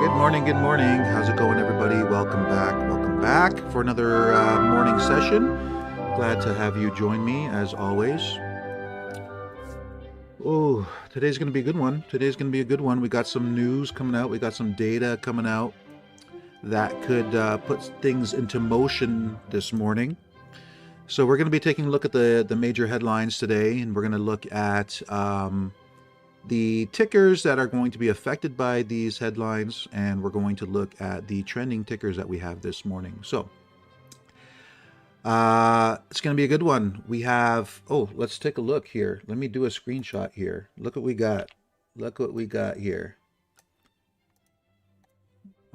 Good morning, good morning. How's it going, everybody? Welcome back for another morning session. Glad to have you join me as always. Oh, today's going to be a good one. Today's going to be a good one. We got some news coming out. We got some data coming out that could put things into motion this morning. So we're going to be taking a look at the major headlines today, and we're going to look at the tickers that are going to be affected by these headlines, and we're going to look at the trending tickers that we have this morning. So it's going to be a good one. We have, let's take a look here. Let me do a screenshot here. Look what we got. Look what we got here.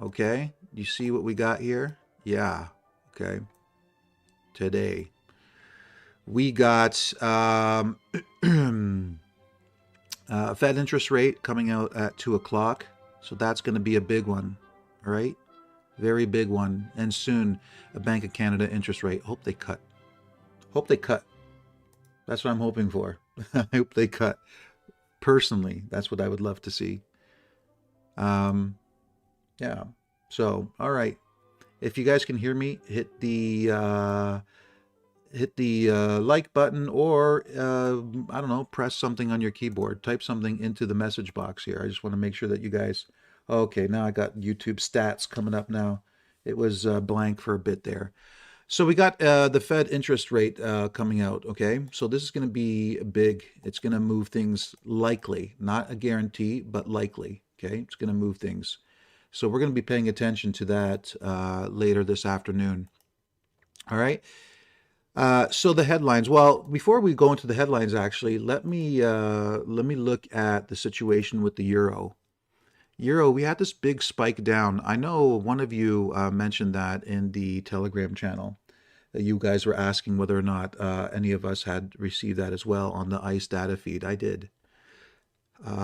Okay, you see what we got here? Yeah, okay. Today we got Fed interest rate coming out at 2 o'clock. So that's going to be a big one, all right? Very big one. And soon, a Bank of Canada interest rate. Hope they cut. Hope they cut. That's what I'm hoping for. I hope they cut. Personally, that's what I would love to see. Yeah. So, all right. If you guys can hear me, hit the like button, or I don't know, press something on your keyboard, type something into the message box here. I just want to make sure that you guys, okay, now I got YouTube stats coming up now. It was blank for a bit there. So we got the Fed interest rate coming out, okay? So this is going to be big. It's going to move things likely, not a guarantee, but likely, okay? It's going to move things. So we're going to be paying attention to that later this afternoon. All right. So the headlines. Well, before we go into the headlines, actually, let me look at the situation with the euro. Euro, we had this big spike down. I know one of you mentioned that in the Telegram channel. You guys were asking whether or not any of us had received that as well on the ICE data feed. I did.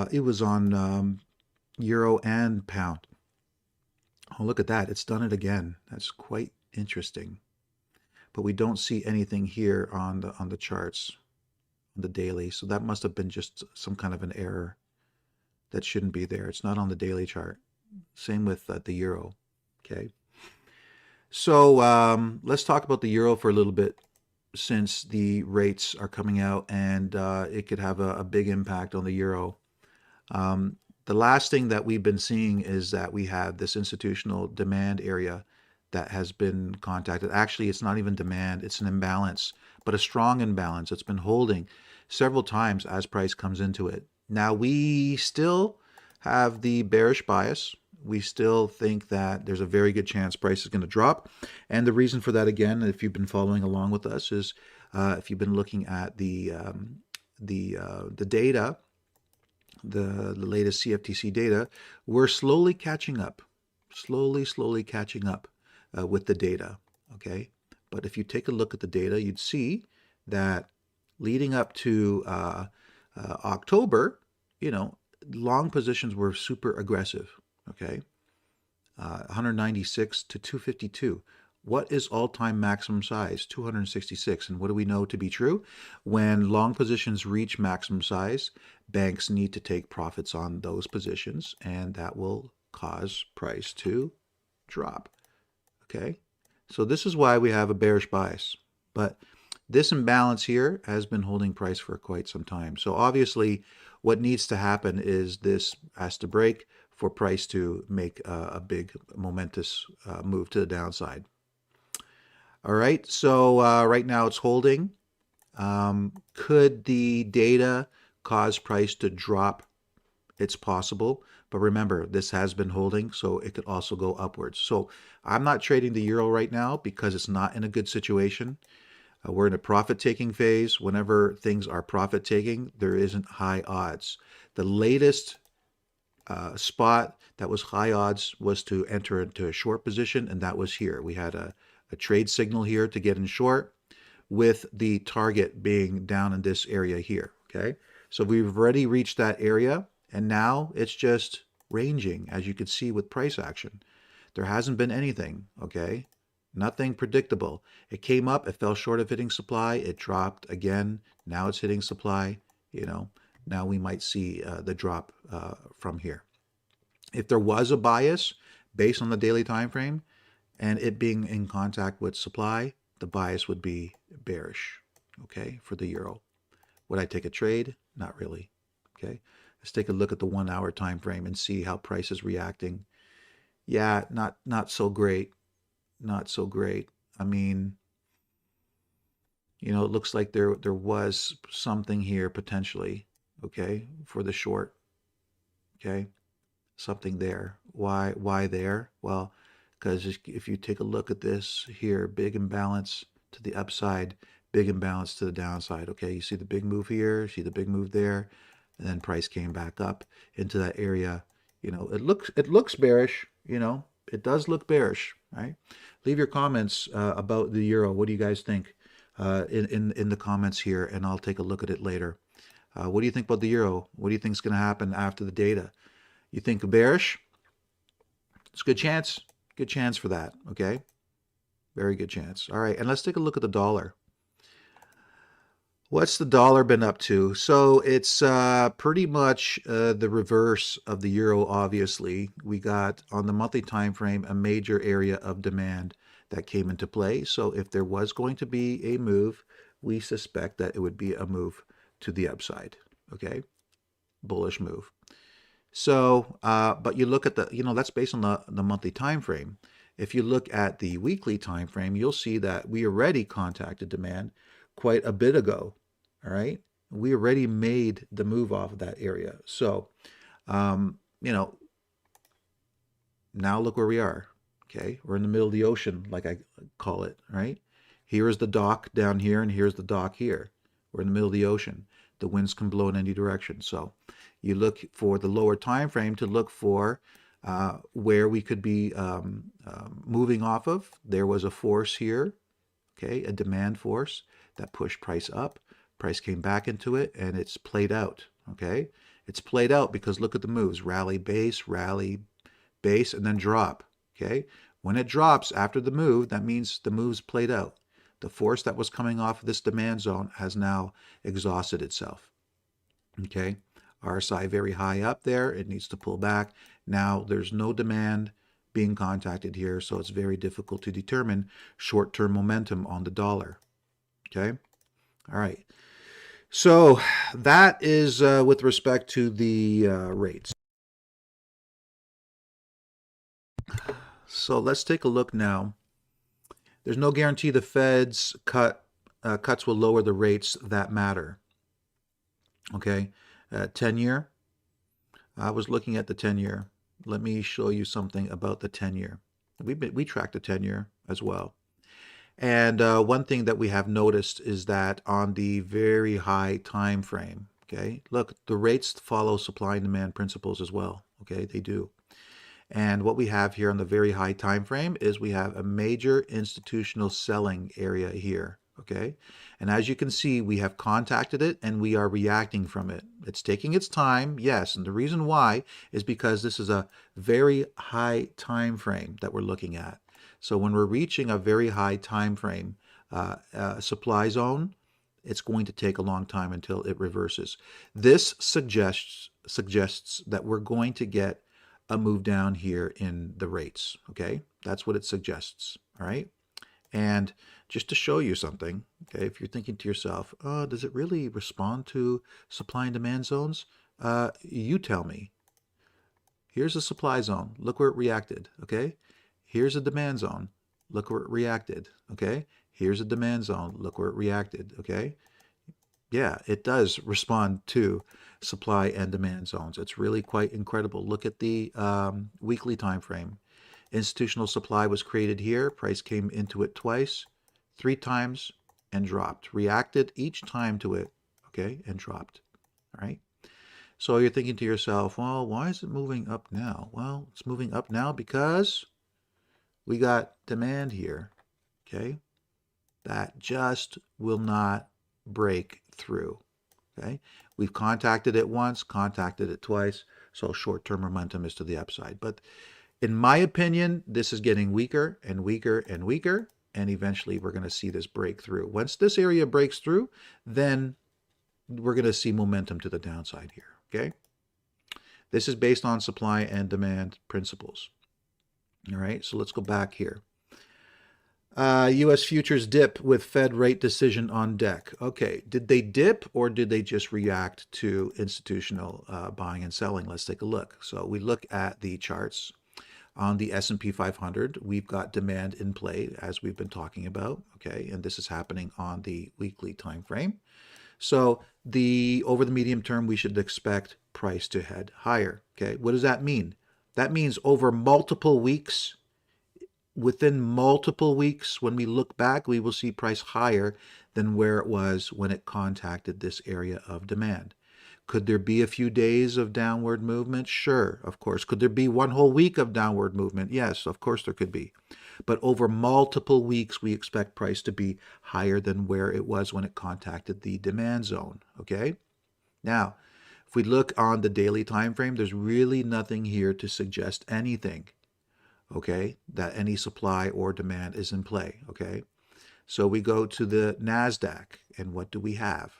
It was on euro and pound. Oh, look at that. It's done it again. That's quite interesting. But we don't see anything here on the charts, on the daily. So that must have been just some kind of an error that shouldn't be there. It's not on the daily chart. Same with the euro. Okay. So let's talk about the euro for a little bit, since the rates are coming out, and it could have a big impact on the euro. The last thing that we've been seeing is that we have this institutional demand area that has been contacted. Actually, it's not even demand, it's an imbalance, but a strong imbalance. It's been holding several times as price comes into it. Now, we still have the bearish bias. We still think that there's a very good chance price is going to drop. And the reason for that, again, if you've been following along with us, is if you've been looking at the data, the latest CFTC data, we're slowly catching up, slowly catching up with the data, okay? But if you take a look at the data, you'd see that leading up to October, long positions were super aggressive, okay? 196 to 252. What is all-time maximum size? 266. And what do we know to be true? When long positions reach maximum size, banks need to take profits on those positions, and that will cause price to drop. Okay, so this is why we have a bearish bias. But this imbalance here has been holding price for quite some time. So obviously, what needs to happen is this has to break for price to make a big momentous move to the downside. All right, so right now it's holding. Could the data cause price to drop? It's possible, but remember, this has been holding, so it could also go upwards. So I'm not trading the euro right now because it's not in a good situation. We're in a profit-taking phase. Whenever things are profit-taking, there isn't high odds. The latest spot that was high odds was to enter into a short position, and that was here. We had a trade signal here to get in short, with the target being down in this area here, okay? So we've already reached that area, and now it's just ranging, as you can see with price action. There hasn't been anything, okay? Nothing predictable. It came up, it fell short of hitting supply, it dropped again, now it's hitting supply, now we might see the drop from here. If there was a bias based on the daily time frame and it being in contact with supply, the bias would be bearish, okay, for the euro. Would I take a trade? Not really. Okay. Let's take a look at the 1 hour time frame and see how price is reacting. Yeah, not so great. Not so great. I mean, it looks like there was something here potentially, okay, for the short, okay? Something there. Why there? Well, because if you take a look at this here, big imbalance to the upside, big imbalance to the downside. Okay, you see the big move here, see the big move there, and then price came back up into that area. It looks bearish. It does look bearish, right? Leave your comments about the euro. What do you guys think in the comments here, and I'll take a look at it later. What do you think about the euro? What do you think is going to happen after the data? You think bearish? It's a good chance for that, okay? Very good chance. All right, and let's take a look at the dollar. What's the dollar been up to? So it's pretty much the reverse of the euro, obviously. We got on the monthly time frame a major area of demand that came into play. So if there was going to be a move, we suspect that it would be a move to the upside, okay? Bullish move. So, but you look at that's based on the monthly time frame. If you look at the weekly time frame, you'll see that we already contacted demand quite a bit ago. All right, we already made the move off of that area. So, um, you know, now look where we are. Okay, we're in the middle of the ocean, like I call it. Right, here is the dock down here, and here's the dock here. We're in the middle of the ocean. The winds can blow in any direction. So you look for the lower time frame to look for where we could be moving off of. There was a force here, okay, a demand force that pushed price up. Price came back into it, and it's played out, okay? It's played out because look at the moves. Rally, base, and then drop, okay? When it drops after the move, that means the move's played out. The force that was coming off of this demand zone has now exhausted itself, okay? RSI very high up there. It needs to pull back. Now there's no demand being contacted here, so it's very difficult to determine short-term momentum on the dollar, okay? All right. So that is with respect to the rates. So let's take a look now. There's no guarantee the Fed's cuts will lower the rates that matter. Okay, 10-year. I was looking at the 10-year. Let me show you something about the 10-year. We tracked the 10-year as well. And one thing that we have noticed is that on the very high time frame, okay, look, the rates follow supply and demand principles as well. Okay, they do. And what we have here on the very high time frame is we have a major institutional selling area here. Okay, and as you can see, we have contacted it and we are reacting from it. It's taking its time, yes, and the reason why is because this is a very high time frame that we're looking at. So when we're reaching a very high time frame supply zone, it's going to take a long time until it reverses. This suggests that we're going to get a move down here in the rates. Okay, that's what it suggests. All right, and just to show you something, okay, if you're thinking to yourself, oh, does it really respond to supply and demand zones? You tell me. Here's a supply zone. Look where it reacted. Okay. Here's a demand zone. Look where it reacted. Okay. Here's a demand zone. Look where it reacted. Okay. Yeah, it does respond to supply and demand zones. It's really quite incredible. Look at the weekly time frame. Institutional supply was created here. Price came into it twice, 3 times, and dropped. Reacted each time to it, okay, and dropped. All right. So you're thinking to yourself, well, why is it moving up now? Well, it's moving up now because we got demand here, okay, that just will not break through, okay? We've contacted it once, contacted it twice, so short-term momentum is to the upside. But in my opinion, this is getting weaker and weaker and weaker, and eventually we're going to see this break through. Once this area breaks through, then we're going to see momentum to the downside here, okay? This is based on supply and demand principles. All right, so let's go back here. U.S. futures dip with Fed rate decision on deck. Okay, did they dip or did they just react to institutional buying and selling? Let's take a look. So we look at the charts. On the S&P 500, we've got demand in play, as we've been talking about, okay? And this is happening on the weekly time frame. So over the medium term, we should expect price to head higher, okay? What does that mean? That means over multiple weeks, within multiple weeks, when we look back, we will see price higher than where it was when it contacted this area of demand. Could there be a few days of downward movement? Sure, of course. Could there be one whole week of downward movement? Yes, of course there could be. But over multiple weeks, we expect price to be higher than where it was when it contacted the demand zone, okay? Now, if we look on the daily time frame, there's really nothing here to suggest anything, okay, that any supply or demand is in play, okay? So we go to the Nasdaq, and what do we have?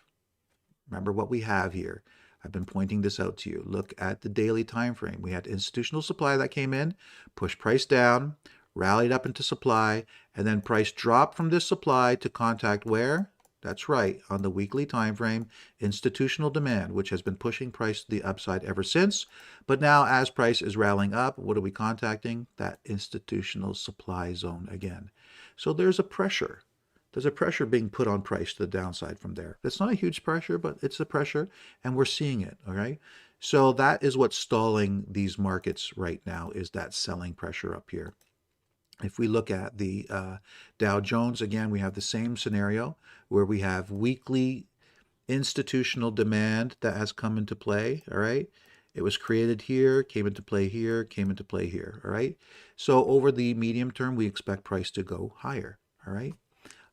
Remember what we have here. I've been pointing this out to you. Look at the daily time frame. We had institutional supply that came in, pushed price down, rallied up into supply, and then price dropped from this supply to contact where? That's right, on the weekly time frame, institutional demand, which has been pushing price to the upside ever since. But now as price is rallying up, what are we contacting? That institutional supply zone again. So there's a pressure. There's a pressure being put on price to the downside from there. It's not a huge pressure, but it's a pressure, and we're seeing it, all right? So that is what's stalling these markets right now, is that selling pressure up here. If we look at the Dow Jones, again, we have the same scenario where we have weekly institutional demand that has come into play, all right? It was created here, came into play here, came into play here, all right? So over the medium term, we expect price to go higher, all right?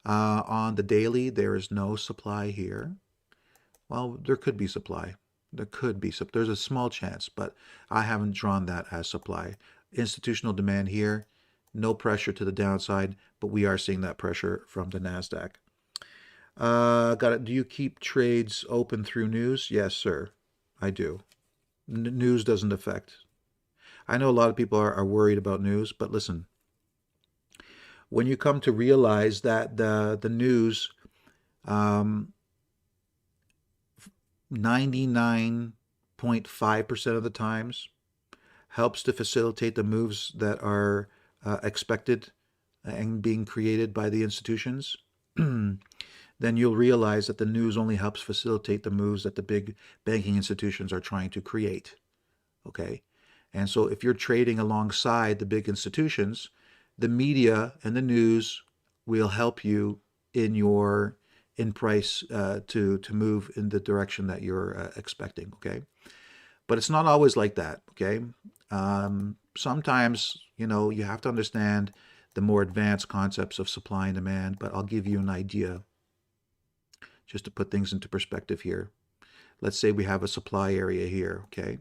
On the daily, there is no supply here. Well, there could be supply. There could be. There's a small chance, but I haven't drawn that as supply. Institutional demand here, no pressure to the downside, but we are seeing that pressure from the Nasdaq. Got it. Do you keep trades open through news? Yes, sir. I do. News doesn't affect. I know a lot of people are worried about news, but listen. When you come to realize that the news, 99.5% of the times helps to facilitate the moves that are expected and being created by the institutions, then you'll realize that the news only helps facilitate the moves that the big banking institutions are trying to create, okay? And so if you're trading alongside the big institutions, the media and the news will help you in price to move in the direction that you're expecting, okay? But it's not always like that, okay? Sometimes, you have to understand the more advanced concepts of supply and demand, but I'll give you an idea just to put things into perspective here. Let's say we have a supply area here, okay?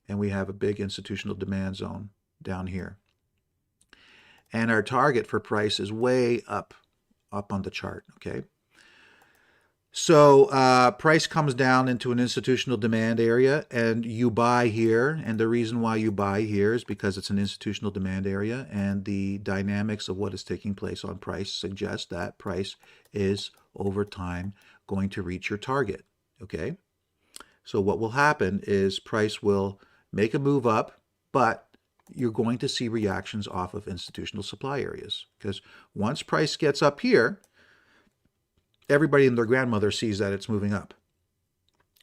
And we have a big institutional demand zone down here. And our target for price is way up on the chart, okay? So price comes down into an institutional demand area, and you buy here. And the reason why you buy here is because it's an institutional demand area, and the dynamics of what is taking place on price suggest that price is, over time, going to reach your target, okay? So what will happen is price will make a move up, but you're going to see reactions off of institutional supply areas, because once price gets up here, everybody and their grandmother sees that it's moving up.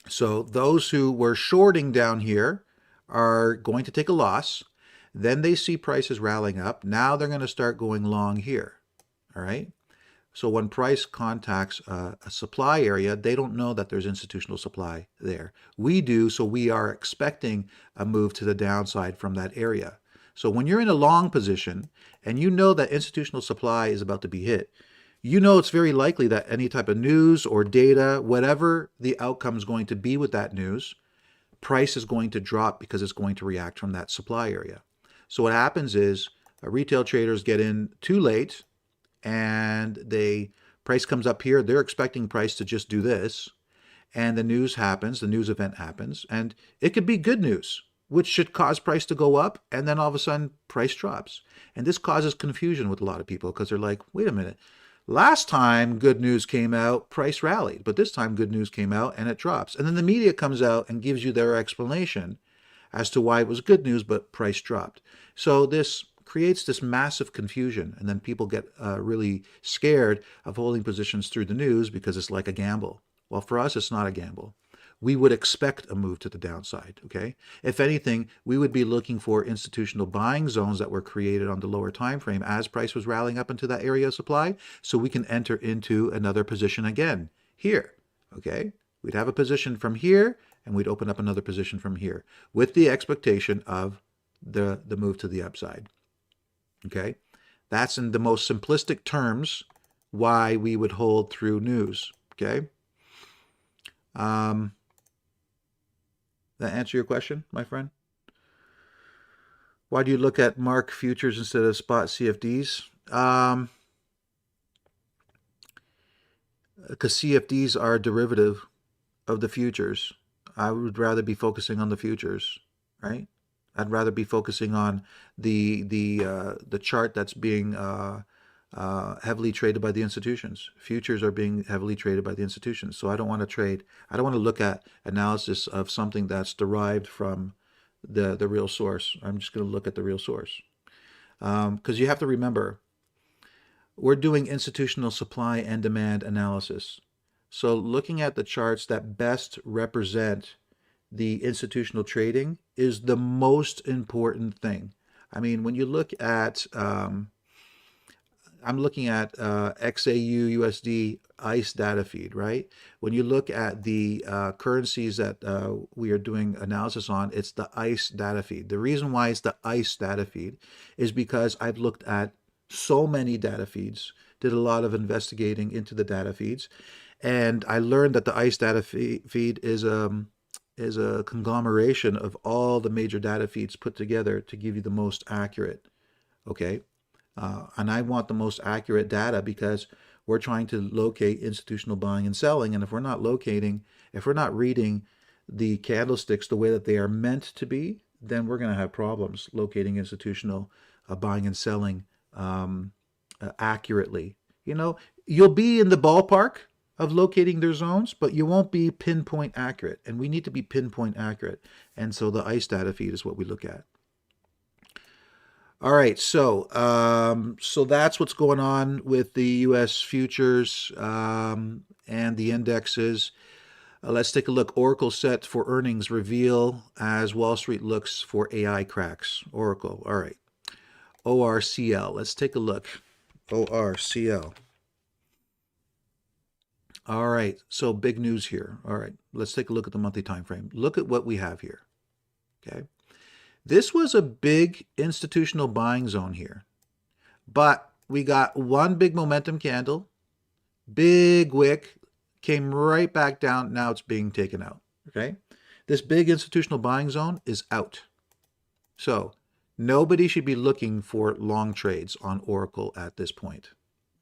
So those who were shorting down here are going to take a loss. Then they see prices rallying up. Now they're going to start going long here, all right? So when price contacts a supply area, they don't know that there's institutional supply there. We do, so we are expecting a move to the downside from that area. So when you're in a long position and you know that institutional supply is about to be hit, you know it's very likely that any type of news or data, whatever the outcome is going to be with that news, price is going to drop because it's going to react from that supply area. So what happens is retail traders get in too late, and price comes up here. They're expecting price to just do this, and the news happens, the news event happens, and it could be good news, which should cause price to go up, and then all of a sudden price drops. And this causes confusion with a lot of people because they're like, wait a minute, last time good news came out, price rallied, but this time good news came out and it drops. And then the media comes out and gives you their explanation as to why it was good news, but price dropped. So this creates this massive confusion, and then people get really scared of holding positions through the news because it's like a gamble. Well, for us, it's not a gamble. We would expect a move to the downside, okay? If anything, we would be looking for institutional buying zones that were created on the lower time frame as price was rallying up into that area of supply, so we can enter into another position again here, okay? We'd have a position from here, and we'd open up another position from here with the expectation of the move to the upside, okay? That's in the most simplistic terms why we would hold through news, okay? That answer your question, my friend? Why do you look at mark futures instead of spot CFDs? Because CFDs are a derivative of the futures. I would rather be focusing on the futures, right? I'd rather be focusing on the chart that's being heavily traded by the institutions. Futures are being heavily traded by the institutions. So I don't want to trade. I don't want to look at analysis of something that's derived from the real source. I'm just going to look at the real source. Because you have to remember, we're doing institutional supply and demand analysis. So looking at the charts that best represent the institutional trading is the most important thing. I mean, when you look at I'm looking at XAU USD ICE data feed, right? When you look at the currencies that we are doing analysis on, it's the ICE data feed. The reason why it's the ICE data feed is because I've looked at so many data feeds, did a lot of investigating into the data feeds, and I learned that the ICE data feed is a conglomeration of all the major data feeds put together to give you the most accurate, okay? And I want the most accurate data because we're trying to locate institutional buying and selling. And if we're not reading the candlesticks the way that they are meant to be, then we're going to have problems locating institutional buying and selling accurately. You know, you'll be in the ballpark of locating their zones, but you won't be pinpoint accurate. And we need to be pinpoint accurate. And so the ICE data feed is what we look at. All right, so that's what's going on with the U.S. futures and the indexes. Let's take a look. Oracle set for earnings reveal as Wall Street looks for AI cracks. Oracle, all right. ORCL, let's take a look. ORCL. All right, so big news here. All right, let's take a look at the monthly time frame. Look at what we have here, okay? This was a big institutional buying zone here, but we got one big momentum candle, big wick, came right back down. Now it's being taken out, okay? This big institutional buying zone is out. So nobody should be looking for long trades on Oracle at this point,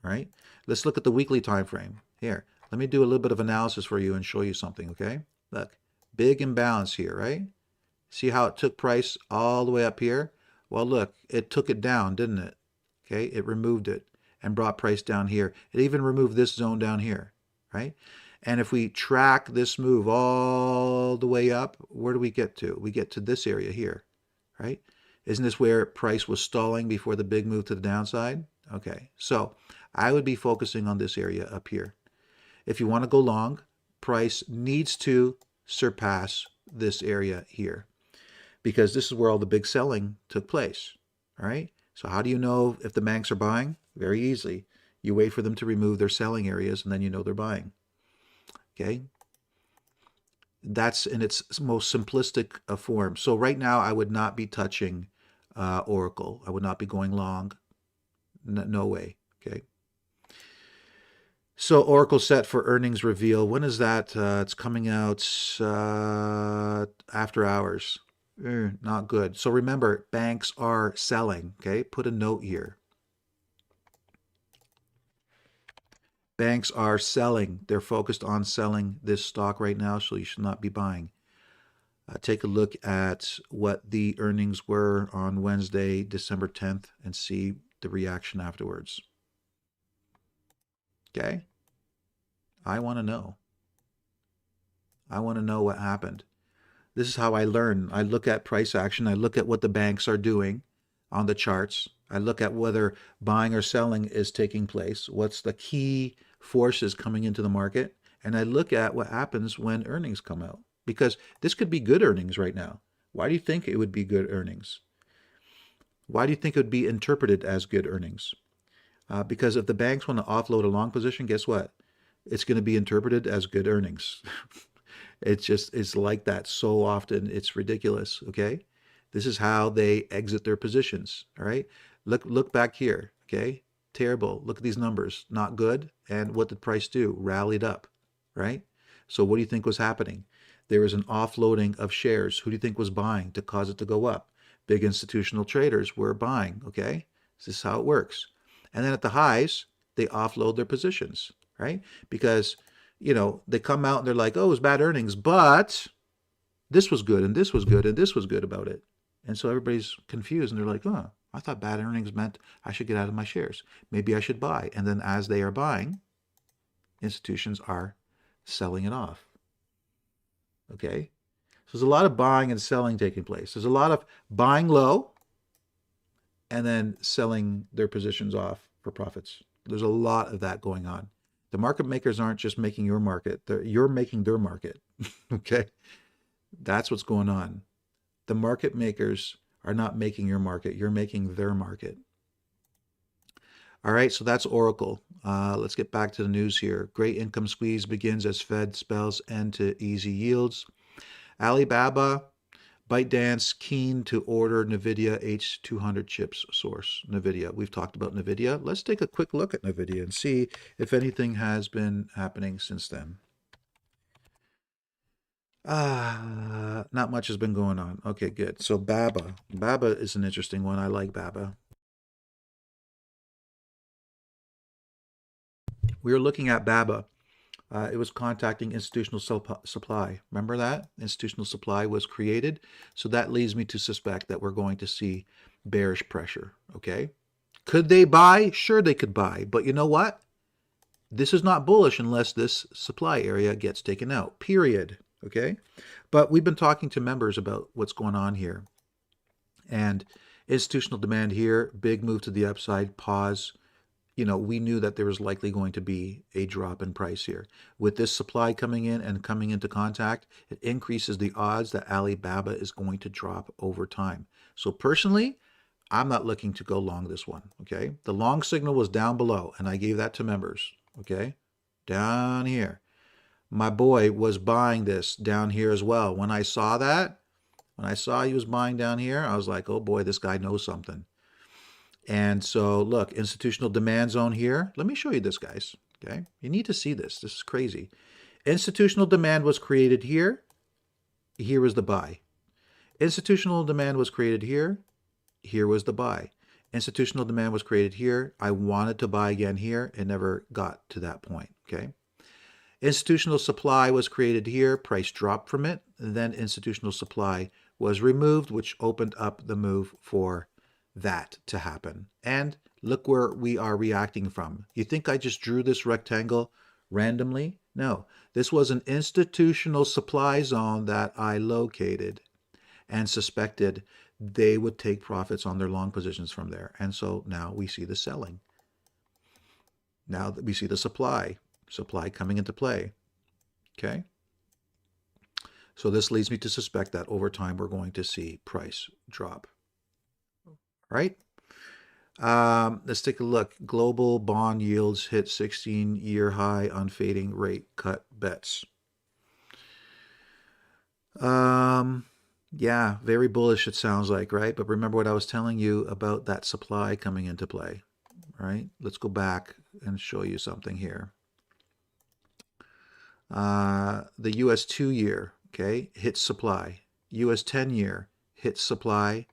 right? Let's look at the weekly time frame. Here, let me do a little bit of analysis for you and show you something, okay? Look, big imbalance here, right? See how it took price all the way up here? Well, look, it took it down, didn't it? Okay, it removed it and brought price down here. It even removed this zone down here, right? And if we track this move all the way up, where do we get to? We get to this area here, right? Isn't this where price was stalling before the big move to the downside? Okay, so I would be focusing on this area up here. If you want to go long, price needs to surpass this area here, because this is where all the big selling took place, all right? So how do you know if the banks are buying? Very easily. You wait for them to remove their selling areas, and then you know they're buying, okay? That's in its most simplistic form. So right now, I would not be touching Oracle. I would not be going long. No way, okay? So Oracle set for earnings reveal. When is that? It's coming out after hours. Not good. So remember, banks are selling, okay? Put a note here. Banks are selling. They're focused on selling this stock right now, so you should not be buying. Take a look at what the earnings were on Wednesday, December 10th, and see the reaction afterwards. Okay? I want to know. I want to know what happened. This is how I learn. I look at price action. I look at what the banks are doing on the charts. I look at whether buying or selling is taking place. What's the key forces coming into the market? And I look at what happens when earnings come out. Because this could be good earnings right now. Why do you think it would be good earnings? Why do you think it would be interpreted as good earnings? Because if the banks want to offload a long position, guess what? It's going to be interpreted as good earnings. It's like that so often. It's ridiculous. Okay. This is how they exit their positions. All right. Look back here. Okay. Terrible. Look at these numbers. Not good. And what did price do? Rallied up. Right. So what do you think was happening? There was an offloading of shares. Who do you think was buying to cause it to go up? Big institutional traders were buying. Okay. This is how it works. And then at the highs, they offload their positions. Right. Because they come out and they're like, oh, it was bad earnings, but this was good and this was good and this was good about it. And so everybody's confused and they're like, oh, I thought bad earnings meant I should get out of my shares. Maybe I should buy. And then as they are buying, institutions are selling it off. Okay? So there's a lot of buying and selling taking place. There's a lot of buying low and then selling their positions off for profits. There's a lot of that going on. The market makers aren't just making your market. You're making their market. Okay? That's what's going on. The market makers are not making your market. You're making their market. All right, so that's Oracle. Let's get back to the news here. Great income squeeze begins as Fed spells end to easy yields. Alibaba, ByteDance keen to order Nvidia H200 chips source. Nvidia. We've talked about Nvidia. Let's take a quick look at Nvidia and see if anything has been happening since then. Not much has been going on. Okay, good. So BABA. BABA is an interesting one. I like BABA. We were looking at BABA. It was contacting institutional supply. Remember that? Institutional supply was created. So that leads me to suspect that we're going to see bearish pressure. Okay. Could they buy? Sure, they could buy. But you know what? This is not bullish unless this supply area gets taken out. Period. Okay. But we've been talking to members about what's going on here. And institutional demand here, big move to the upside, pause. We knew that there was likely going to be a drop in price here. With this supply coming in and coming into contact, it increases the odds that Alibaba is going to drop over time. So personally, I'm not looking to go long this one, okay? The long signal was down below, and I gave that to members, okay? Down here. My boy was buying this down here as well. When I saw that, when I saw he was buying down here, I was like, oh boy, this guy knows something. And so look, institutional demand zone here. Let me show you this, guys. Okay. You need to see this. This is crazy. Institutional demand was created here. Here was the buy. Institutional demand was created here. Here was the buy. Institutional demand was created here. I wanted to buy again here. It never got to that point. Okay. Institutional supply was created here. Price dropped from it. And then institutional supply was removed, which opened up the move for that to happen. And look where we are reacting from. You think I just drew this rectangle randomly? No, this was an institutional supply zone that I located and suspected they would take profits on their long positions from there. And so now we see the selling. Now that we see the supply coming into play. Okay. So this leads me to suspect that over time we're going to see price drop. Right? Let's take a look. Global bond yields hit 16-year high on fading rate cut bets. Yeah, very bullish it sounds like, right? But remember what I was telling you about that supply coming into play, right? Let's go back and show you something here. The US 2-year, okay, hits supply. US 10-year hits supply.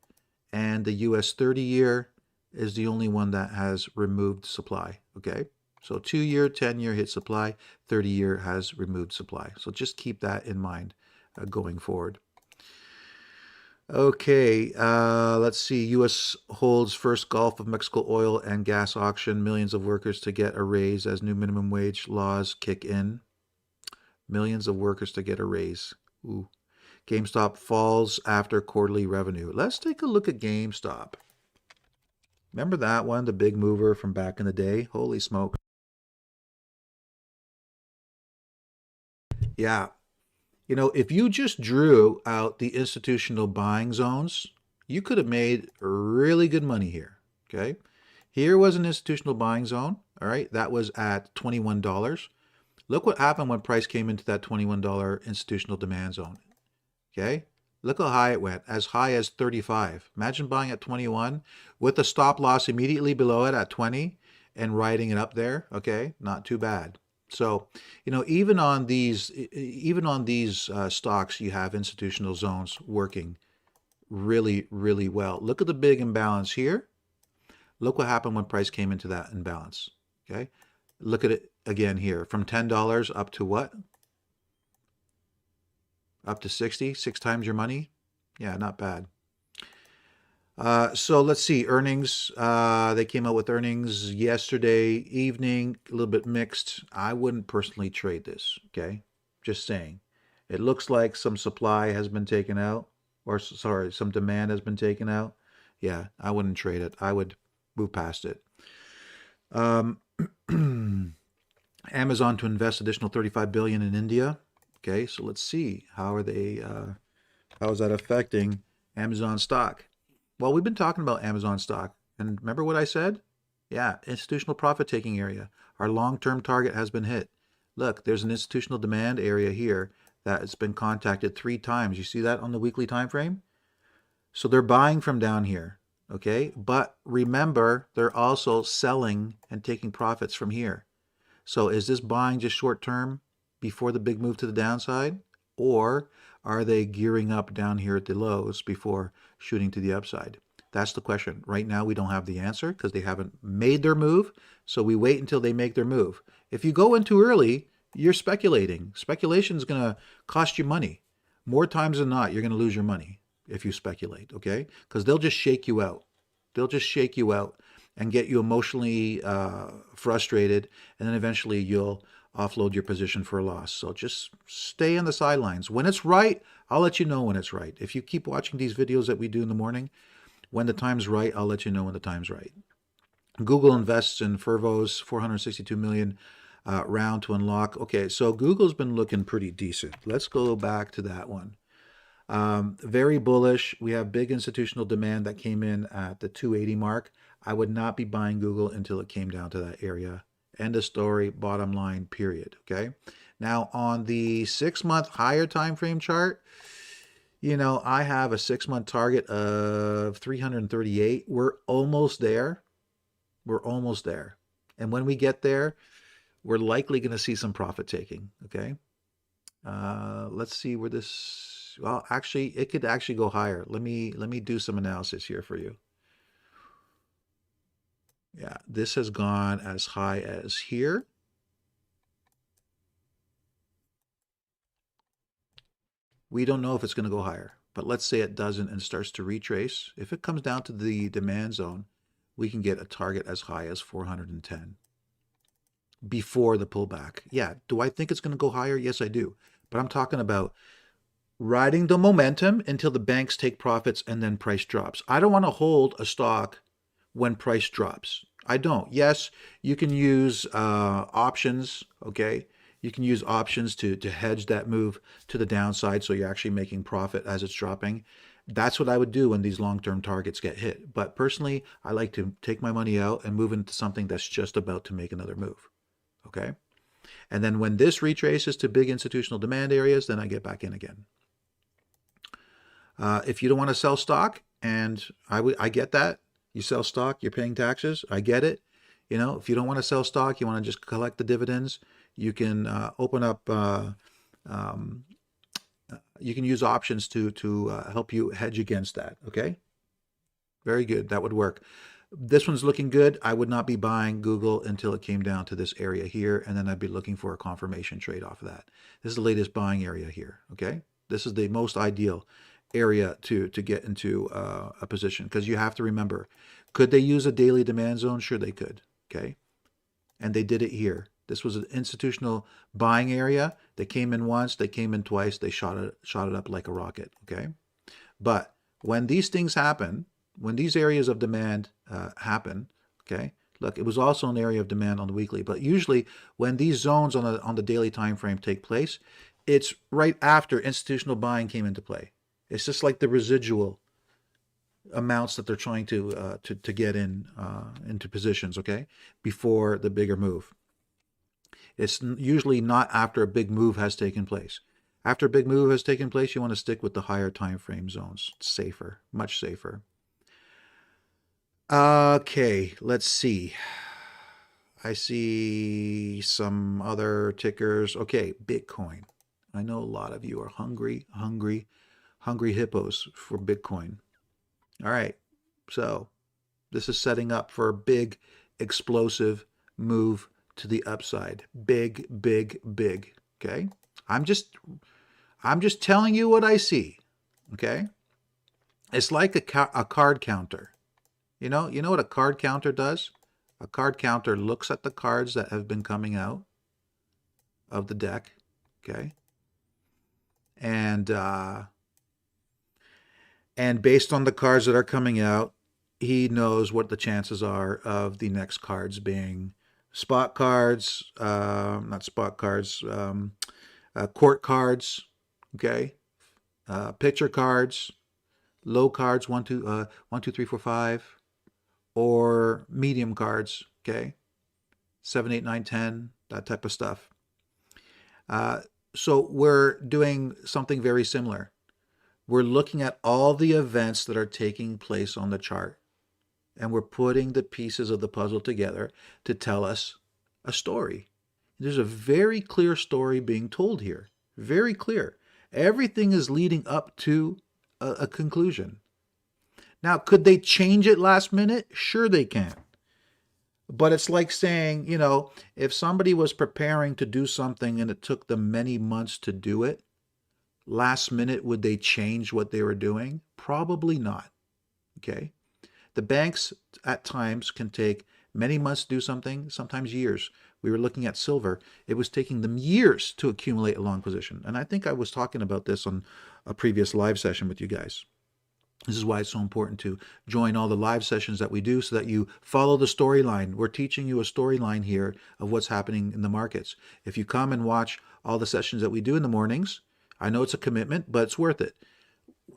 And the US 30-year is the only one that has removed supply, okay? So 2-year, 10-year hit supply, 30-year has removed supply. So just keep that in mind going forward. Okay, let's see. U.S. holds first Gulf of Mexico oil and gas auction. Millions of workers to get a raise as new minimum wage laws kick in. Millions of workers to get a raise. Ooh. GameStop falls after quarterly revenue. Let's take a look at GameStop. Remember that one, the big mover from back in the day? Holy smoke. Yeah. You know, if you just drew out the institutional buying zones, you could have made really good money here. Okay. Here was an institutional buying zone. All right. That was at $21. Look what happened when price came into that $21 institutional demand zone. Okay. Look how high it went, as high as 35. Imagine buying at 21 with a stop loss immediately below it at 20 and riding it up there. Okay. Not too bad. So, you know, even on these stocks, you have institutional zones working really, really well. Look at the big imbalance here. Look what happened when price came into that imbalance. Okay. Look at it again here from $10 up to what? Up to 60, 6 times your money. Yeah, not bad. So let's see, earnings. They came out with earnings yesterday evening, a little bit mixed. I wouldn't personally trade this, okay? Just saying. It looks like some supply has been taken out, or sorry, some demand has been taken out. Yeah, I wouldn't trade it. I would move past it. Amazon to invest additional $35 billion in India. Okay, so let's see, how is that affecting Amazon stock? Well, we've been talking about Amazon stock, and remember what I said? Yeah, institutional profit taking area. Our long-term target has been hit. Look, there's an institutional demand area here that has been contacted 3 times. You see that on the weekly time frame? So they're buying from down here, okay? But remember, they're also selling and taking profits from here. So is this buying just short term before the big move to the downside? Or are they gearing up down here at the lows before shooting to the upside? That's the question. Right now, we don't have the answer because they haven't made their move. So we wait until they make their move. If you go in too early, you're speculating. Speculation is going to cost you money. More times than not, you're going to lose your money if you speculate, okay? Because they'll just shake you out. They'll just shake you out and get you emotionally frustrated, and then eventually you'll offload your position for a loss. So just stay on the sidelines. When it's right, I'll let you know when it's right. If you keep watching these videos that we do in the morning, when the time's right, I'll let you know when the time's right. Google invests in Fervo's $462 million round to unlock. Okay, so Google's been looking pretty decent. Let's go back to that one. Very bullish. We have big institutional demand that came in at the 280 mark. I would not be buying Google until it came down to that area. End of story, bottom line, period. Okay. Now on the 6-month higher time frame chart, you know, I have a 6-month target of 338. We're almost there. We're almost there. And when we get there, we're likely going to see some profit taking. Okay. Let's see where this, well, actually, it could actually go higher. Let me do some analysis here for you. Yeah, this has gone as high as here. We don't know if it's going to go higher, but let's say it doesn't and starts to retrace. If it comes down to the demand zone, we can get a target as high as 410 before the pullback. Yeah, do I think it's going to go higher? Yes, I do. But I'm talking about riding the momentum until the banks take profits and then price drops. I don't want to hold a stock when price drops. I don't. Yes, you can use options, okay? You can use options to hedge that move to the downside so you're actually making profit as it's dropping. That's what I would do when these long-term targets get hit. But personally, I like to take my money out and move into something that's just about to make another move, okay? And then when this retraces to big institutional demand areas, then I get back in again. If you don't want to sell stock, and I get that, you sell stock, you're paying taxes. I get it. You know, if you don't want to sell stock, you want to just collect the dividends, you can open up, you can use options to help you hedge against that. Okay. Very good. That would work. This one's looking good. I would not be buying Google until it came down to this area here, and then I'd be looking for a confirmation trade off of that. This is the latest buying area here, okay? This is the most ideal area to get into a position, because you have to remember, could they use a daily demand zone? Sure they could, okay? And they did it here. This was an institutional buying area. They came in once, they came in twice, they shot it up like a rocket, okay? But when these things happen, when these areas of demand happen, okay, look, it was also an area of demand on the weekly, but usually when these zones on the daily time frame take place, it's right after institutional buying came into play. It's just like the residual amounts that they're trying to get into positions, okay, before the bigger move. It's usually not after a big move has taken place. After a big move has taken place, you want to stick with the higher time frame zones. It's safer, much safer. Okay, let's see. I see some other tickers. Okay, Bitcoin. I know a lot of you are hungry hippos for Bitcoin. All right, so this is setting up for a big, explosive move to the upside. Big, big, big. Okay, I'm just telling you what I see. Okay, it's like a card counter. You know what a card counter does? A card counter looks at the cards that have been coming out of the deck. Okay, and based on the cards that are coming out, he knows what the chances are of the next cards being spot cards, not spot cards, court cards, okay, picture cards, low cards, 1, 2, 3, 4, 5, or medium cards, okay, 7, 8, 9, 10, that type of stuff. So we're doing something very similar. We're looking at all the events that are taking place on the chart, and we're putting the pieces of the puzzle together to tell us a story. There's a very clear story being told here. Very clear. Everything is leading up to a conclusion. Now, could they change it last minute? Sure they can. But it's like saying, if somebody was preparing to do something and it took them many months to do it, last minute, would they change what they were doing? Probably not. Okay? The banks at times can take many months to do something, sometimes years. We were looking at silver. It was taking them years to accumulate a long position. And I think I was talking about this on a previous live session with you guys. This is why it's so important to join all the live sessions that we do so that you follow the storyline. We're teaching you a storyline here of what's happening in the markets. If you come and watch all the sessions that we do in the mornings, I know it's a commitment, but it's worth it.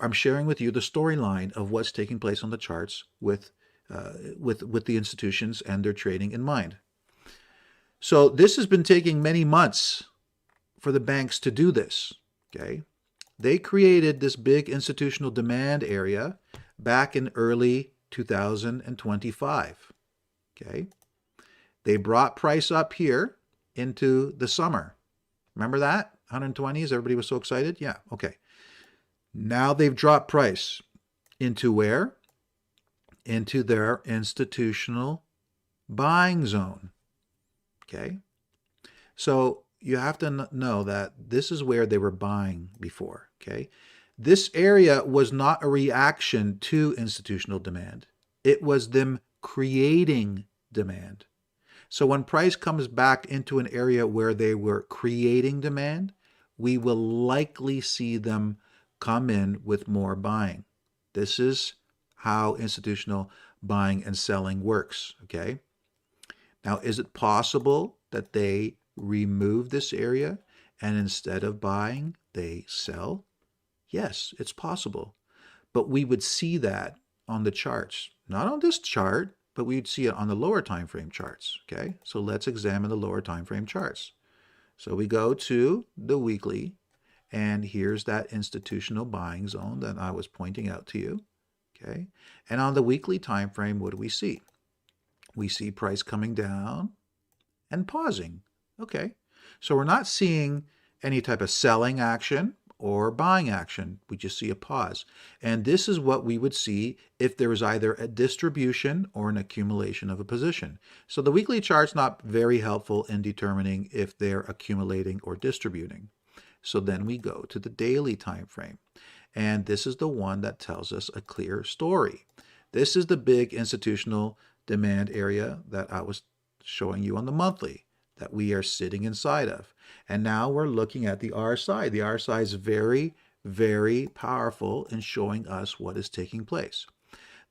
I'm sharing with you the storyline of what's taking place on the charts with the institutions and their trading in mind. So this has been taking many months for the banks to do this, okay? They created this big institutional demand area back in early 2025, okay? They brought price up here into the summer. Remember that? 120s, everybody was so excited? Yeah, okay. Now they've dropped price into where? Into their institutional buying zone, okay? So you have to know that this is where they were buying before, okay? This area was not a reaction to institutional demand. It was them creating demand. So when price comes back into an area where they were creating demand, we will likely see them come in with more buying. This is how institutional buying and selling works, okay? Now, is it possible that they remove this area and instead of buying, they sell? Yes, it's possible. But we would see that on the charts. Not on this chart, but we'd see it on the lower time frame charts, okay? So let's examine the lower time frame charts. So we go to the weekly, and here's that institutional buying zone that I was pointing out to you, okay? And on the weekly time frame, what do we see? We see price coming down and pausing. Okay, so we're not seeing any type of selling action or buying action. We just see a pause. And this is what we would see if there is either a distribution or an accumulation of a position. So the weekly chart's not very helpful in determining if they're accumulating or distributing. So then we go to the daily time frame. And this is the one that tells us a clear story. This is the big institutional demand area that I was showing you on the monthly that we are sitting inside of. And now we're looking at the RSI. The RSI is very, very powerful in showing us what is taking place.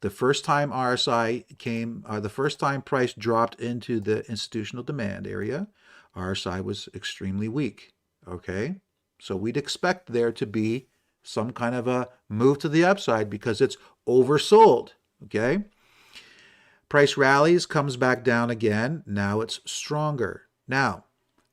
The first time RSI came, the first time price dropped into the institutional demand area, RSI was extremely weak. Okay, so we'd expect there to be some kind of a move to the upside because it's oversold. Okay, price rallies, comes back down again. Now it's stronger. Now,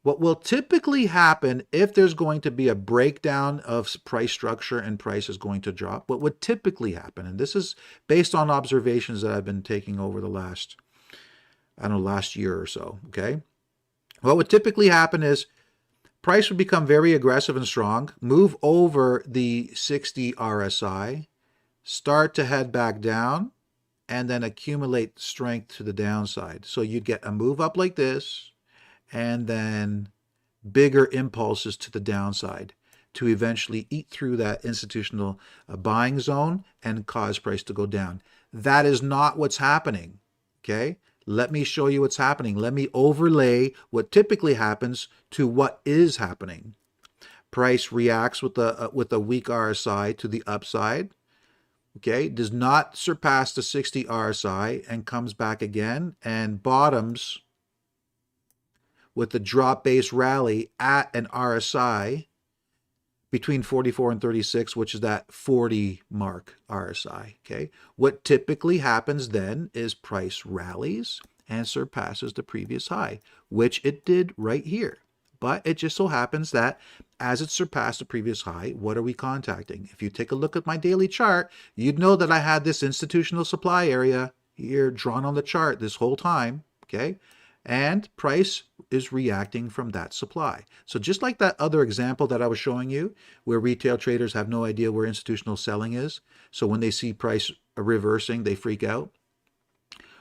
what will typically happen if there's going to be a breakdown of price structure and price is going to drop, what would typically happen, and this is based on observations that I've been taking over the last, I don't know, last year or so, okay? What would typically happen is price would become very aggressive and strong, move over the 60 RSI, start to head back down, and then accumulate strength to the downside. So you'd get a move up like this, and then bigger impulses to the downside to eventually eat through that institutional buying zone and cause price to go down. That is not what's happening, okay? Let me show you what's happening. Let me overlay what typically happens to what is happening. Price reacts with a weak RSI to the upside, okay? Does not surpass the 60 RSI and comes back again and bottoms with the drop-based rally at an RSI between 44 and 36, which is that 40 mark RSI, okay? What typically happens then is price rallies and surpasses the previous high, which it did right here. But it just so happens that as it surpassed the previous high, what are we contacting? If you take a look at my daily chart, you'd know that I had this institutional supply area here drawn on the chart this whole time, okay? And price is reacting from that supply. So just like that other example that I was showing you, where retail traders have no idea where institutional selling is, so when they see price reversing, they freak out.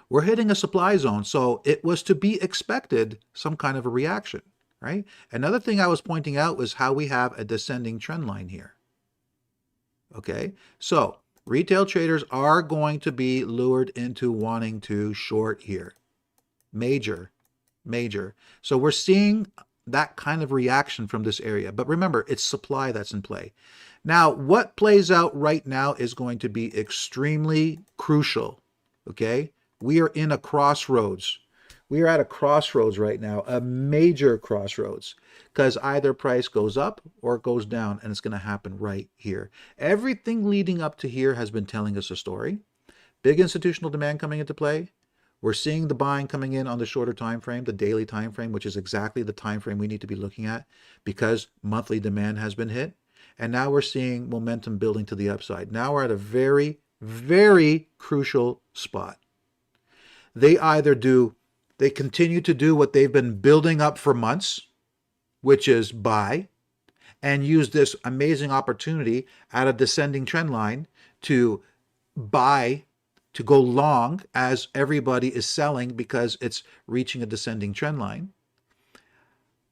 We're hitting a supply zone, so it was to be expected some kind of a reaction, right? Another thing I was pointing out was how we have a descending trend line here. Okay, so retail traders are going to be lured into wanting to short here. Major. So we're seeing that kind of reaction from this area. But remember, it's supply that's in play. Now, what plays out right now is going to be extremely crucial, okay? We are in a crossroads. We are at a crossroads right now, a major crossroads, because either price goes up or it goes down, and it's going to happen right here. Everything leading up to here has been telling us a story. Big institutional demand coming into play. We're seeing the buying coming in on the shorter time frame, the daily time frame, which is exactly the time frame we need to be looking at because monthly demand has been hit. And now we're seeing momentum building to the upside. Now we're at a very, very crucial spot. They continue to do what they've been building up for months, which is buy, and use this amazing opportunity at a descending trend line to buy, to go long as everybody is selling because it's reaching a descending trend line.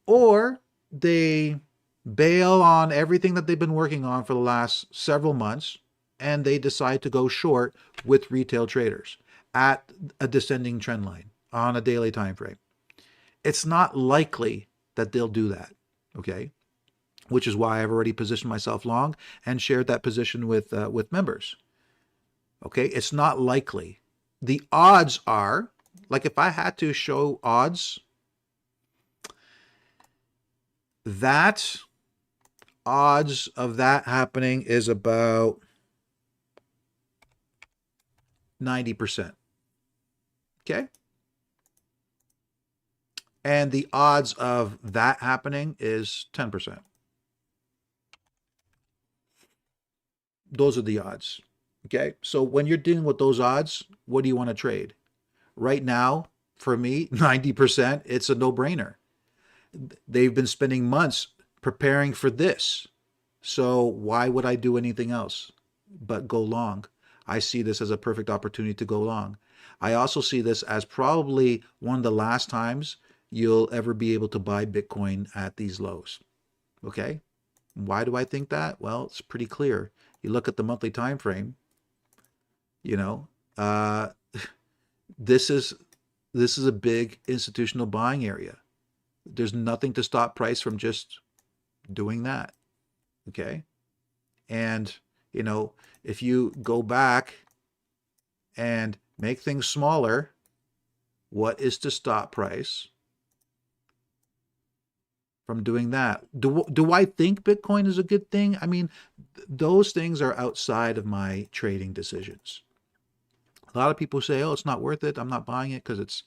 Or they bail on everything that they've been working on for the last several months and they decide to go short with retail traders at a descending trend line on a daily time frame. It's not likely that they'll do that, okay? Which is why I've already positioned myself long and shared that position with members. Okay, it's not likely. The odds are, like if I had to show odds, that odds of that happening is about 90%. Okay? And the odds of that happening is 10%. Those are the odds. Okay, so when you're dealing with those odds, what do you want to trade? Right now, for me, 90%, it's a no-brainer. They've been spending months preparing for this. So why would I do anything else but go long? I see this as a perfect opportunity to go long. I also see this as probably one of the last times you'll ever be able to buy Bitcoin at these lows. Okay? Why do I think that? Well, it's pretty clear. You look at the monthly time frame, you know, uh, this is this is a big institutional buying area. There's nothing to stop price from just doing that. Okay? And, you know, if you go back and make things smaller, what is to stop price from doing that? Do I think Bitcoin is a good thing? I mean, those things are outside of my trading decisions. A lot of people say, oh, it's not worth it. I'm not buying it because it's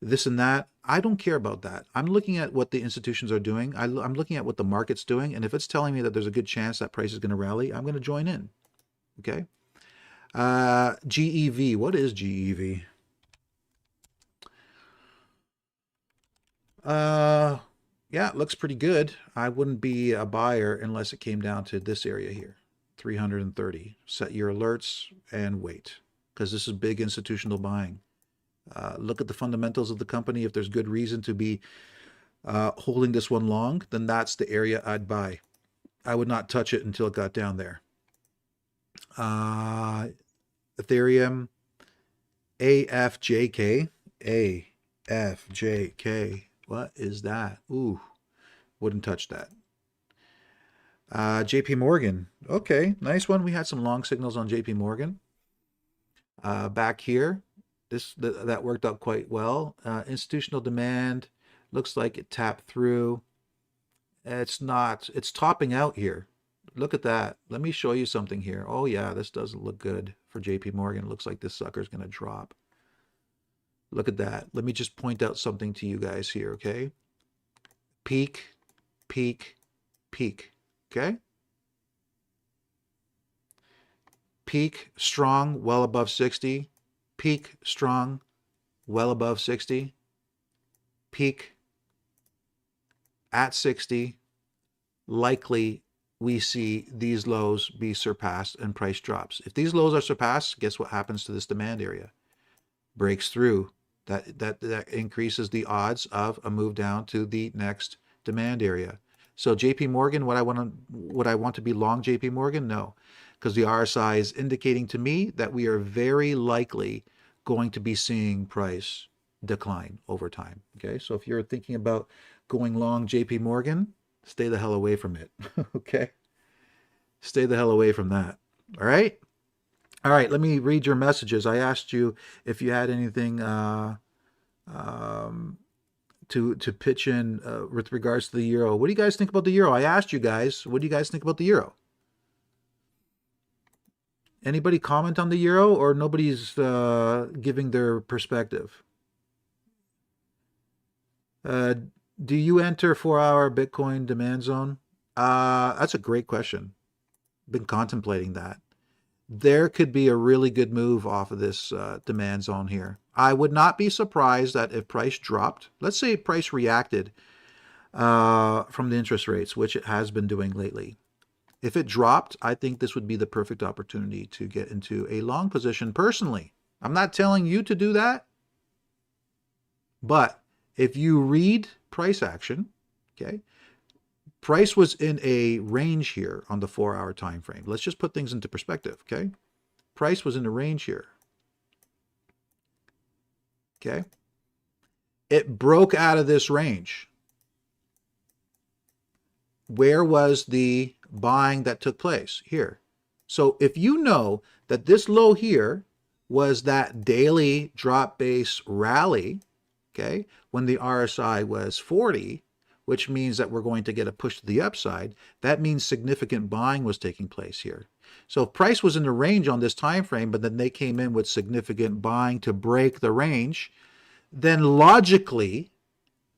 this and that. I don't care about that. I'm looking at what the institutions are doing. I'm looking at what the market's doing. And if it's telling me that there's a good chance that price is going to rally, I'm going to join in. Okay. GEV. What is GEV? Yeah, it looks pretty good. I wouldn't be a buyer unless it came down to this area here, 330. Set your alerts and wait, because this is big institutional buying. Look at the fundamentals of the company. If there's good reason to be holding this one long, then that's the area I'd buy. I would not touch it until it got down there. Ethereum, AFJK. AFJK. What is that? Ooh, wouldn't touch that. JP Morgan. Okay, nice one. We had some long signals on JP Morgan. Back here, that worked out quite well. Institutional demand looks like it tapped through. It's not. It's topping out here. Look at that. Let me show you something here. Oh yeah, this doesn't look good for JP Morgan. It looks like this sucker's going to drop. Look at that. Let me just point out something to you guys here, okay? Peak, peak, peak, okay? Peak, strong, well above 60. Peak, strong, well above 60. Peak, at 60. Likely we see these lows be surpassed and price drops. If these lows are surpassed, guess what happens to this demand area? Breaks through. That increases the odds of a move down to the next demand area. So JP Morgan, would I want to be long JP Morgan? No, because the RSI is indicating to me that we are very likely going to be seeing price decline over time. Okay, so if you're thinking about going long JP Morgan, stay the hell away from it. Okay, stay the hell away from that. All right. All right, let me read your messages. I asked you if you had anything to pitch in with regards to the euro. What do you guys think about the euro? I asked you guys, what do you guys think about the euro? Anybody comment on the euro, or nobody's giving their perspective? Do you enter 4-hour Bitcoin demand zone? That's a great question. Been contemplating that. There could be a really good move off of this demand zone here. I would not be surprised that if price dropped, let's say price reacted from the interest rates, which it has been doing lately. If it dropped, I think this would be the perfect opportunity to get into a long position personally. I'm not telling you to do that, but if you read price action, okay, price was in a range here on the 4-hour time frame. Let's just put things into perspective, okay? Price was in a range here. Okay? It broke out of this range. Where was the buying that took place? Here. So if you know that this low here was that daily drop base rally, okay, when the RSI was 40, which means that we're going to get a push to the upside, that means significant buying was taking place here. So if price was in the range on this time frame, but then they came in with significant buying to break the range, then logically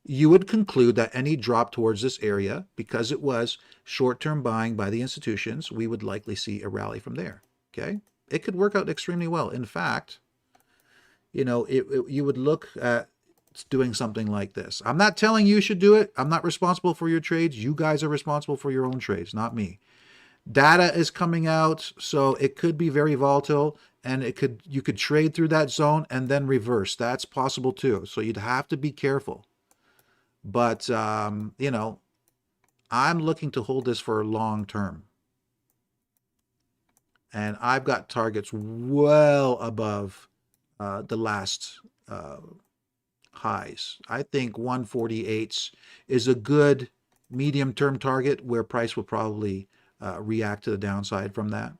you would conclude that any drop towards this area, because it was short-term buying by the institutions, we would likely see a rally from there. Okay, it could work out extremely well. In fact, you know, you would look at doing something like this. I'm not telling you should do it. I'm not responsible for your trades. You guys are responsible for your own trades, not me. Data is coming out, so it could be very volatile, and you could trade through that zone and then reverse. That's possible too. So you'd have to be careful. But you know, I'm looking to hold this for long term. And I've got targets well above the last highs. I think 148s is a good medium-term target where price will probably react to the downside from that.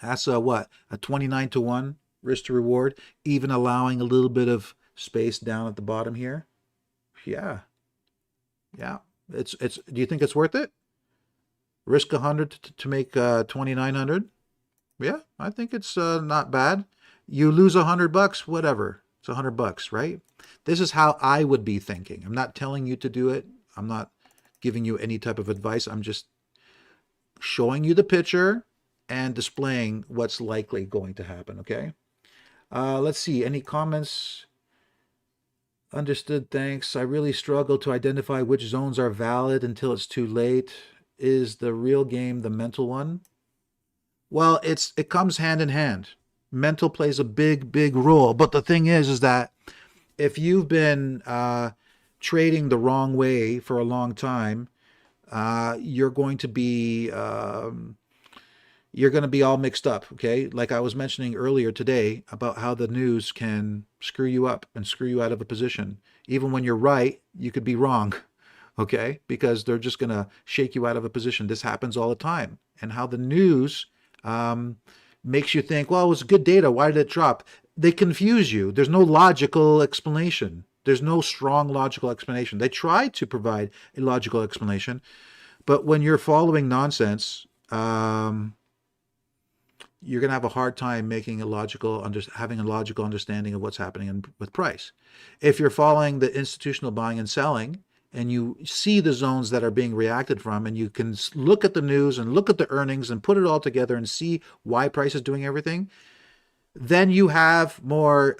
That's what? A 29 to 1 risk to reward, even allowing a little bit of space down at the bottom here. Yeah. Yeah. Do you think it's worth it? Risk 100 to make 2,900? Yeah, I think it's not bad. You lose $100, whatever. It's $100, right? This is how I would be thinking. I'm not telling you to do it. I'm not giving you any type of advice. I'm just showing you the picture and displaying what's likely going to happen, okay? Let's see. Any comments? Understood, thanks. I really struggle to identify which zones are valid until it's too late. Is the real game the mental one? Well, it comes hand in hand. Mental plays a big role. But the thing is that if you've been trading the wrong way for a long time, you're going to be all mixed up. Okay, like I was mentioning earlier today about how the news can screw you up and screw you out of a position. Even when you're right, you could be wrong. Okay, because they're just going to shake you out of a position. This happens all the time. And how the news makes you think, well, it was good data. Why did it drop? They confuse you. There's no logical explanation. There's no strong logical explanation. They try to provide a logical explanation, but when you're following nonsense, you're going to have a hard time making having a logical understanding of what's happening with price. If you're following the institutional buying and selling, and you see the zones that are being reacted from, and you can look at the news and look at the earnings and put it all together and see why price is doing everything, then you have more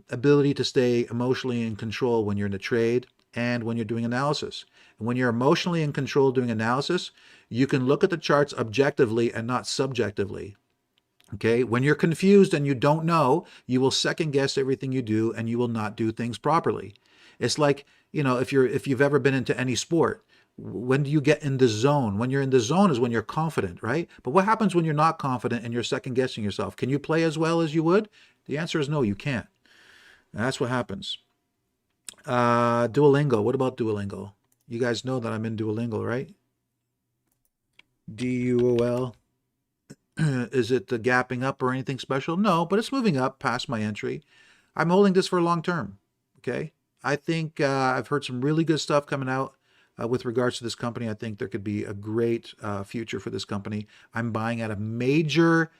ability to stay emotionally in control when you're in a trade and when you're doing analysis. And when you're emotionally in control doing analysis, you can look at the charts objectively and not subjectively. Okay, when you're confused and you don't know, you will second guess everything you do and you will not do things properly. It's like, you know, if you've ever been into any sport, when do you get in the zone? When you're in the zone is when you're confident, right? But what happens when you're not confident and you're second guessing yourself? Can you play as well as you would? The answer is no, you can't. And that's what happens. Duolingo. What about Duolingo? You guys know that I'm in Duolingo, right? DUOL. Is it the gapping up or anything special? No, but it's moving up past my entry. I'm holding this for long term. Okay. I think I've heard some really good stuff coming out with regards to this company. I think there could be a great future for this company. I'm buying at a major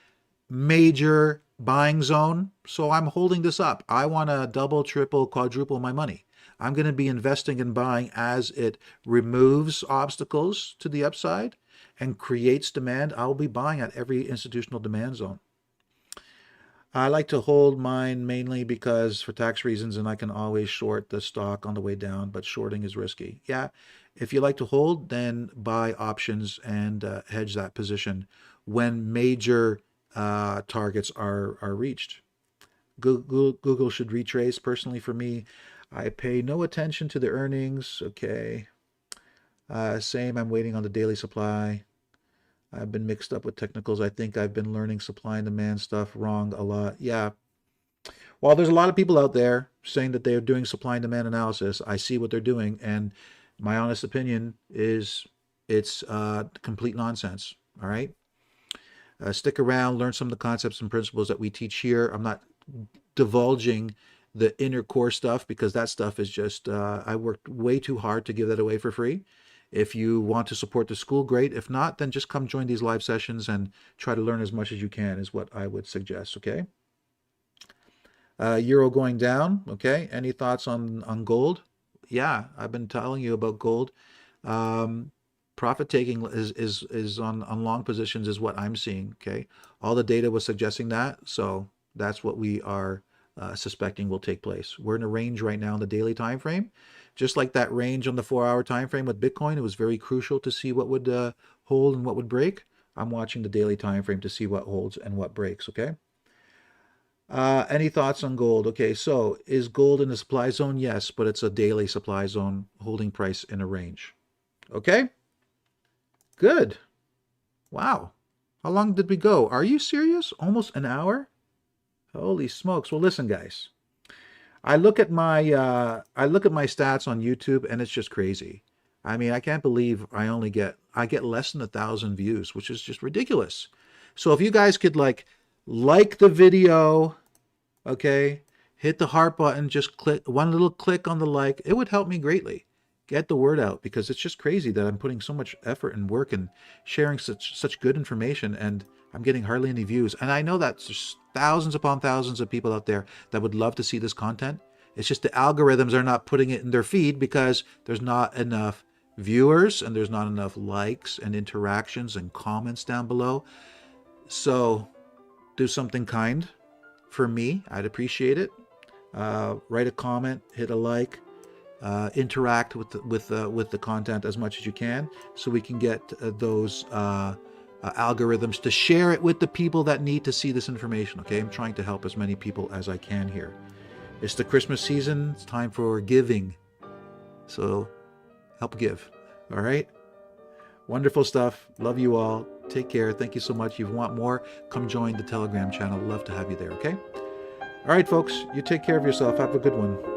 buying zone, so I'm holding this up. I want to double, triple, quadruple my money. I'm going to be investing and buying as it removes obstacles to the upside and creates demand. I'll be buying at every institutional demand zone. I like to hold mine mainly because for tax reasons, and I can always short the stock on the way down, but shorting is risky. Yeah, if you like to hold, then buy options and hedge that position when major targets are reached. Google should retrace. Personally, for me, I pay no attention to the earnings. Okay. Same, I'm waiting on the daily supply. I've been mixed up with technicals. I think I've been learning supply and demand stuff wrong a lot. Yeah. While there's a lot of people out there saying that they're doing supply and demand analysis, I see what they're doing, and my honest opinion is it's complete nonsense. All right. Stick around, learn some of the concepts and principles that we teach here. I'm not divulging the inner core stuff because that stuff is just, I worked way too hard to give that away for free. If you want to support the school, great. If not, then just come join these live sessions and try to learn as much as you can is what I would suggest, okay? Euro going down, okay? Any thoughts on gold? Yeah, I've been telling you about gold. Profit taking is on long positions is what I'm seeing, okay? All the data was suggesting that, so that's what we are suspecting will take place. We're in a range right now in the daily time frame. Just like that range on the 4-hour time frame with Bitcoin, it was very crucial to see what would hold and what would break. I'm watching the daily time frame to see what holds and what breaks, okay? Any thoughts on gold? Okay, so is gold in the supply zone? Yes, but it's a daily supply zone holding price in a range. Okay, good. Wow. How long did we go? Are you serious? Almost an hour? Holy smokes. Well, listen, guys. I look at my stats on YouTube and it's just crazy. I mean, I can't believe I get less than 1,000 views, which is just ridiculous. So if you guys could like the video, okay, hit the heart button, just click one little click on the like, it would help me greatly. Get the word out because it's just crazy that I'm putting so much effort and work and sharing such good information and I'm getting hardly any views. And I know that there's thousands upon thousands of people out there that would love to see this content. It's just the algorithms are not putting it in their feed because there's not enough viewers and there's not enough likes and interactions and comments down below. So do something kind for me. I'd appreciate it. Write a comment, hit a like, interact with the content as much as you can so we can get those algorithms to share it with the people that need to see this information. Okay, I'm trying to help as many people as I can here. It's the Christmas season. It's time for giving. So help give. All right. Wonderful stuff. Love you all. Take care. Thank you so much. If you want more, come join the Telegram channel. Love to have you there. Okay. All right, folks. You take care of yourself. Have a good one.